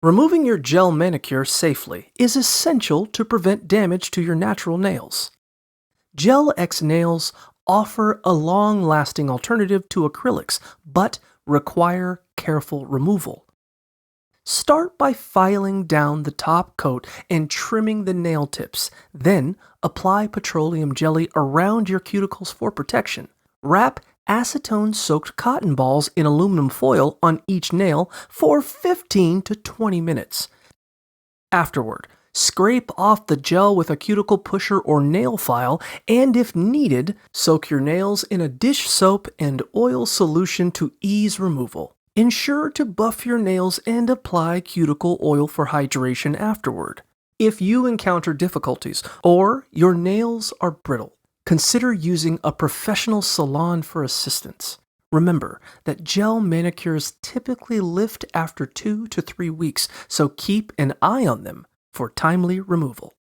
Removing your gel manicure safely is essential to prevent damage to your natural nails. Gel X nails offer a long-lasting alternative to acrylics, but require careful removal. Start by filing down the top coat and trimming the nail tips. Then, apply petroleum jelly around your cuticles for protection. Wrap acetone-soaked cotton balls in aluminum foil on each nail for 15 to 20 minutes. Afterward, scrape off the gel with a cuticle pusher or nail file, and if needed, soak your nails in a dish soap and oil solution to ease removal. Ensure to buff your nails and apply cuticle oil for hydration afterward. If you encounter difficulties or your nails are brittle, consider using a professional salon for assistance. Remember that gel manicures typically lift after 2 to 3 weeks, so keep an eye on them for timely removal.